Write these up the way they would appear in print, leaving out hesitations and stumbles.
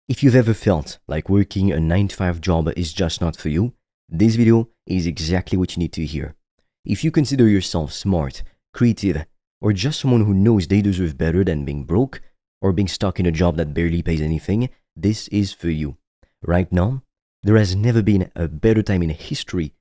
If you've ever felt like working a 9-to-5 job is just not for you, this video is exactly what you need to hear. If you consider yourself smart, creative, or just someone who knows they deserve better than being broke or being stuck in a job that barely pays anything, this is for you. Right now, there has never been a better time in history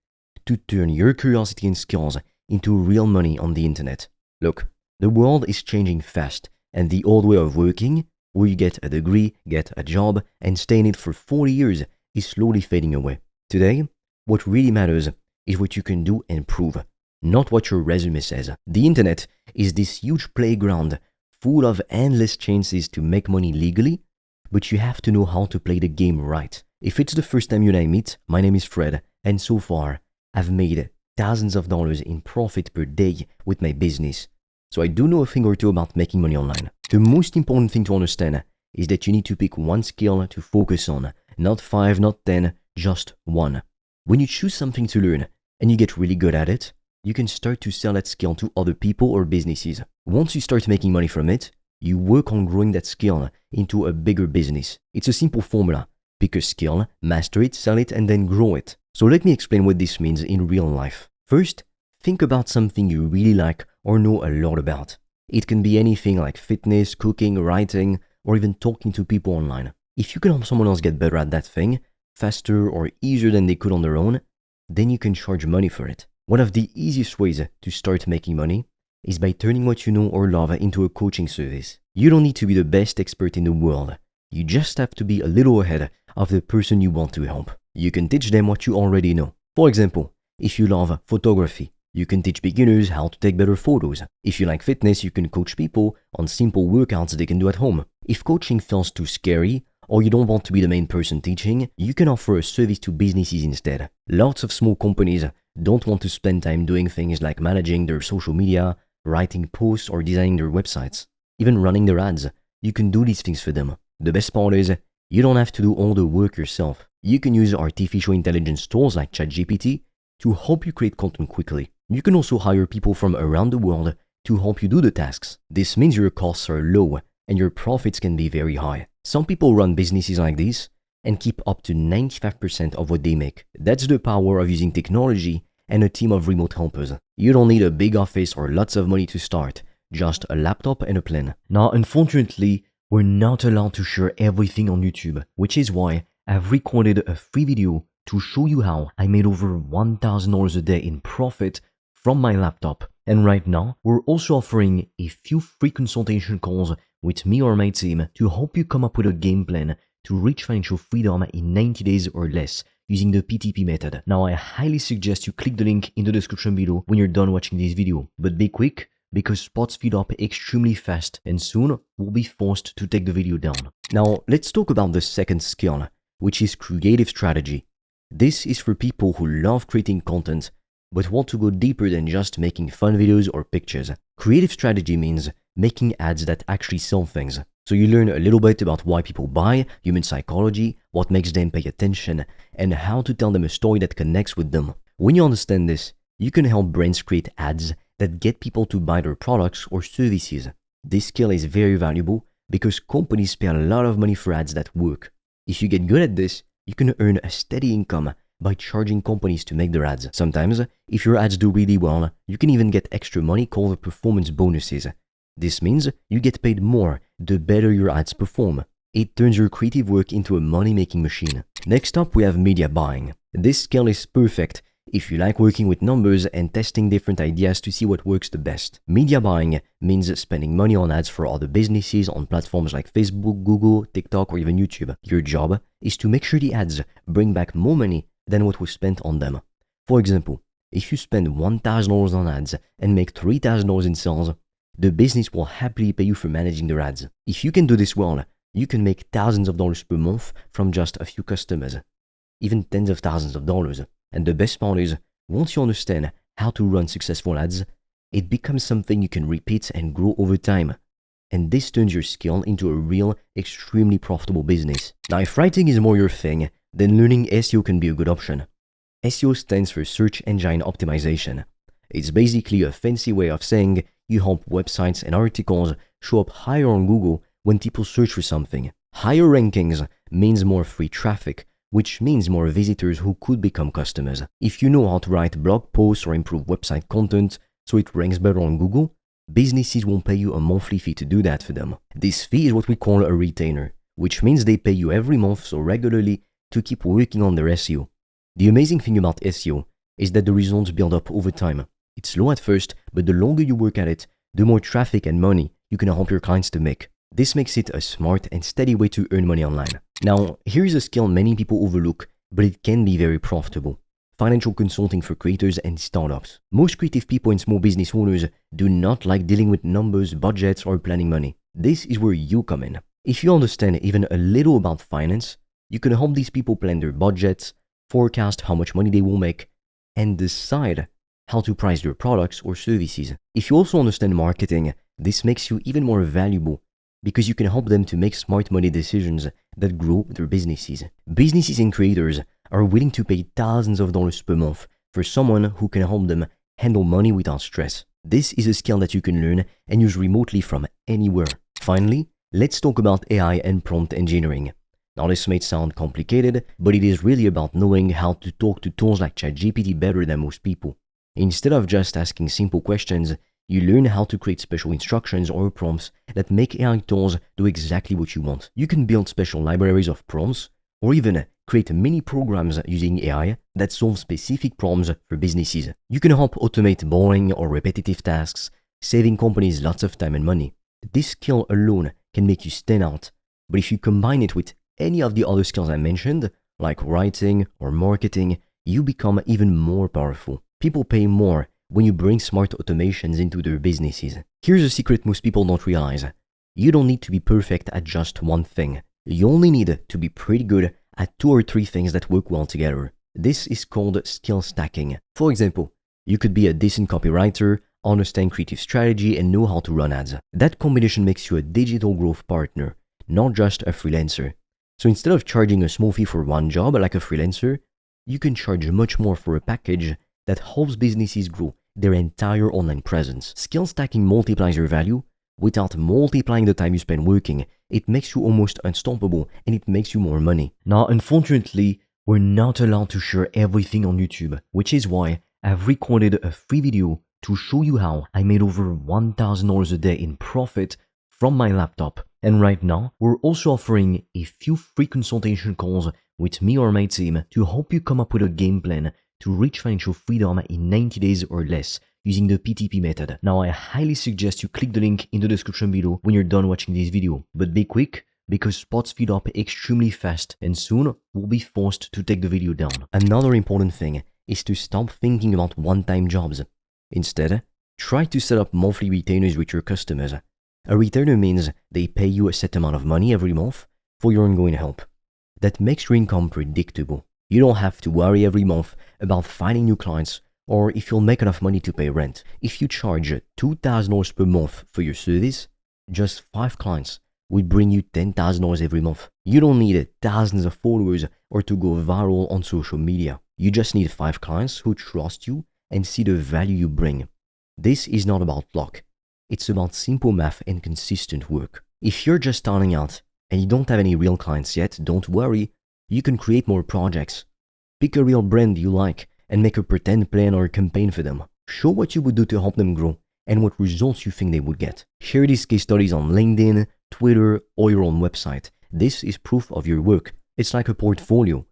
to turn your curiosity and skills into real money on the internet. Look, the world is changing fast, and the old way of working, where you get a degree, get a job, and stay in it for 40 years, is slowly fading away. Today, what really matters is what you can do and prove, not what your resume says. The internet is this huge playground full of endless chances to make money legally, but you have to know how to play the game right. If it's the first time you and I meet, my name is Fred, and so far, I've made thousands of dollars in profit per day with my business. So I do know a thing or two about making money online. The most important thing to understand is that you need to pick one skill to focus on, not 5, not 10, just one. When you choose something to learn and you get really good at it, you can start to sell that skill to other people or businesses. Once you start making money from it, you work on growing that skill into a bigger business. It's a simple formula. Pick a skill, master it, sell it, and then grow it. So let me explain what this means in real life. First, think about something you really like or know a lot about. It can be anything like fitness, cooking, writing, or even talking to people online. If you can help someone else get better at that thing, faster or easier than they could on their own, then you can charge money for it. One of the easiest ways to start making money is by turning what you know or love into a coaching service. You don't need to be the best expert in the world. You just have to be a little ahead of the person you want to help. You can teach them what you already know. For example, if you love photography, you can teach beginners how to take better photos. If you like fitness, you can coach people on simple workouts they can do at home. If coaching feels too scary, or you don't want to be the main person teaching, you can offer a service to businesses instead. Lots of small companies don't want to spend time doing things like managing their social media, writing posts, or designing their websites. Even running their ads, you can do these things for them. The best part is, you don't have to do all the work yourself. You can use artificial intelligence tools like ChatGPT to help you create content quickly. You can also hire people from around the world to help you do the tasks. This means your costs are low and your profits can be very high. Some people run businesses like this and keep up to 95% of what they make. That's the power of using technology and a team of remote helpers. You don't need a big office or lots of money to start, just a laptop and a plan. Now, unfortunately, we're not allowed to share everything on YouTube, which is why I've recorded a free video to show you how I made over $1,000 a day in profit from my laptop. And right now, we're also offering a few free consultation calls with me or my team to help you come up with a game plan to reach financial freedom in 90 days or less using the PTP method. Now, I highly suggest you click the link in the description below when you're done watching this video. But be quick, because spots feed up extremely fast and soon we'll be forced to take the video down. Now, let's talk about the second skill, which is creative strategy. This is for people who love creating content but want to go deeper than just making fun videos or pictures. Creative strategy means making ads that actually sell things. So you learn a little bit about why people buy, human psychology, what makes them pay attention, and how to tell them a story that connects with them. When you understand this, you can help brands create ads that get people to buy their products or services. This skill is very valuable because companies pay a lot of money for ads that work. If you get good at this, you can earn a steady income by charging companies to make their ads. Sometimes, if your ads do really well, you can even get extra money called performance bonuses. This means you get paid more the better your ads perform. It turns your creative work into a money-making machine. Next up, we have media buying. This skill is perfect if you like working with numbers and testing different ideas to see what works the best. Media buying means spending money on ads for other businesses on platforms like Facebook, Google, TikTok, or even YouTube. Your job is to make sure the ads bring back more money than what was spent on them. For example, if you spend $1,000 on ads and make $3,000 in sales, the business will happily pay you for managing their ads. If you can do this well, you can make thousands of dollars per month from just a few customers, even tens of thousands of dollars. And the best part is, once you understand how to run successful ads, it becomes something you can repeat and grow over time. And this turns your skill into a real, extremely profitable business. Now, if writing is more your thing, then learning SEO can be a good option. SEO stands for Search Engine Optimization. It's basically a fancy way of saying you help websites and articles show up higher on Google when people search for something. Higher rankings means more free traffic, which means more visitors who could become customers. If you know how to write blog posts or improve website content so it ranks better on Google, businesses won't pay you a monthly fee to do that for them. This fee is what we call a retainer, which means they pay you every month, so regularly, to keep working on their SEO. The amazing thing about SEO is that the results build up over time. It's slow at first, but the longer you work at it, the more traffic and money you can help your clients to make. This makes it a smart and steady way to earn money online. Now, here's a skill many people overlook, but it can be very profitable. Financial consulting for creators and startups. Most creative people and small business owners do not like dealing with numbers, budgets, or planning money. This is where you come in. If you understand even a little about finance, you can help these people plan their budgets, forecast how much money they will make, and decide how to price their products or services. If you also understand marketing, this makes you even more valuable because you can help them to make smart money decisions that grow their businesses. Businesses and creators are willing to pay thousands of dollars per month for someone who can help them handle money without stress. This is a skill that you can learn and use remotely from anywhere. Finally, let's talk about AI and prompt engineering. Now, this may sound complicated, but it is really about knowing how to talk to tools like ChatGPT better than most people. Instead of just asking simple questions, you learn how to create special instructions or prompts that make AI tools do exactly what you want. You can build special libraries of prompts, or even create mini programs using AI that solve specific problems for businesses. You can help automate boring or repetitive tasks, saving companies lots of time and money. This skill alone can make you stand out, but if you combine it with any of the other skills I mentioned, like writing or marketing, you become even more powerful. People pay more when you bring smart automations into their businesses. Here's a secret most people don't realize. You don't need to be perfect at just one thing. You only need to be pretty good at 2 or 3 things that work well together. This is called skill stacking. For example, you could be a decent copywriter, understand creative strategy, and know how to run ads. That combination makes you a digital growth partner, not just a freelancer. So instead of charging a small fee for one job like a freelancer, you can charge much more for a package that helps businesses grow their entire online presence. Skill stacking multiplies your value without multiplying the time you spend working. It makes you almost unstoppable and it makes you more money. Now, unfortunately, we're not allowed to share everything on YouTube, which is why I've recorded a free video to show you how I made over $1,000 a day in profit from my laptop. And right now, we're also offering a few free consultation calls with me or my team to help you come up with a game plan to reach financial freedom in 90 days or less using the PTP method. Now, I highly suggest you click the link in the description below when you're done watching this video. But be quick, because spots fill up extremely fast and soon we'll be forced to take the video down. Another important thing is to stop thinking about one-time jobs. Instead, try to set up monthly retainers with your customers. A retainer means they pay you a set amount of money every month for your ongoing help. That makes your income predictable. You don't have to worry every month about finding new clients or if you'll make enough money to pay rent. If you charge $2,000 per month for your service, just 5 clients will bring you $10,000 every month. You don't need thousands of followers or to go viral on social media. You just need 5 clients who trust you and see the value you bring. This is not about luck. It's about simple math and consistent work. If you're just starting out and you don't have any real clients yet, don't worry. You can create more projects. Pick a real brand you like and make a pretend plan or a campaign for them. Show what you would do to help them grow and what results you think they would get. Share these case studies on LinkedIn, Twitter, or your own website. This is proof of your work. It's like a portfolio.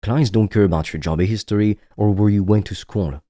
Clients don't care about your job history or where you went to school.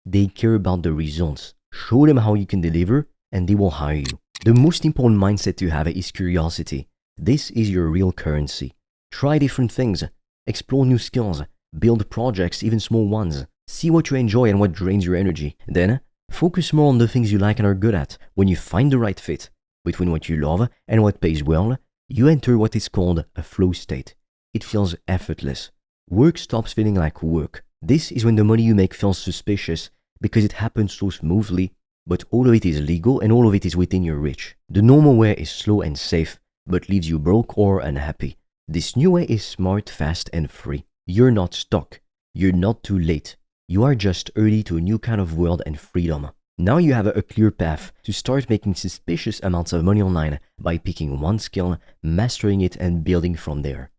They care about the results. Show them how you can deliver and they will hire you. The most important mindset to have is curiosity. This is your real currency. Try different things. Explore new skills. Build projects, even small ones. See what you enjoy and what drains your energy. Then, focus more on the things you like and are good at. When you find the right fit between what you love and what pays well, you enter what is called a flow state. It feels effortless. Work stops feeling like work. This is when the money you make feels suspicious because it happens so smoothly, but all of it is legal and all of it is within your reach. The normal way is slow and safe, but leaves you broke or unhappy. This new way is smart, fast, and free. You're not stuck. You're not too late. You are just early to a new kind of world and freedom. Now you have a clear path to start making suspicious amounts of money online by picking one skill, mastering it, and building from there.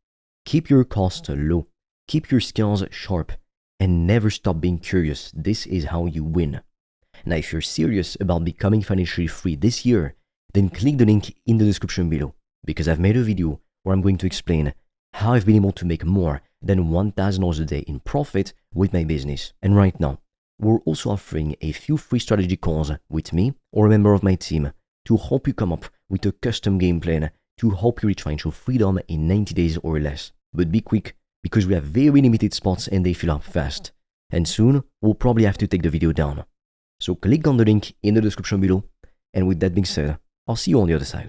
Keep your costs low, keep your skills sharp, and never stop being curious. This is how you win. Now, if you're serious about becoming financially free this year, then click the link in the description below, because I've made a video where I'm going to explain how I've been able to make more than $1,000 a day in profit with my business. And right now, we're also offering a few free strategy calls with me or a member of my team to help you come up with a custom game plan to help you reach financial freedom in 90 days or less. But be quick, because we have very limited spots and they fill up fast. And soon, we'll probably have to take the video down. So click on the link in the description below. And with that being said, I'll see you on the other side.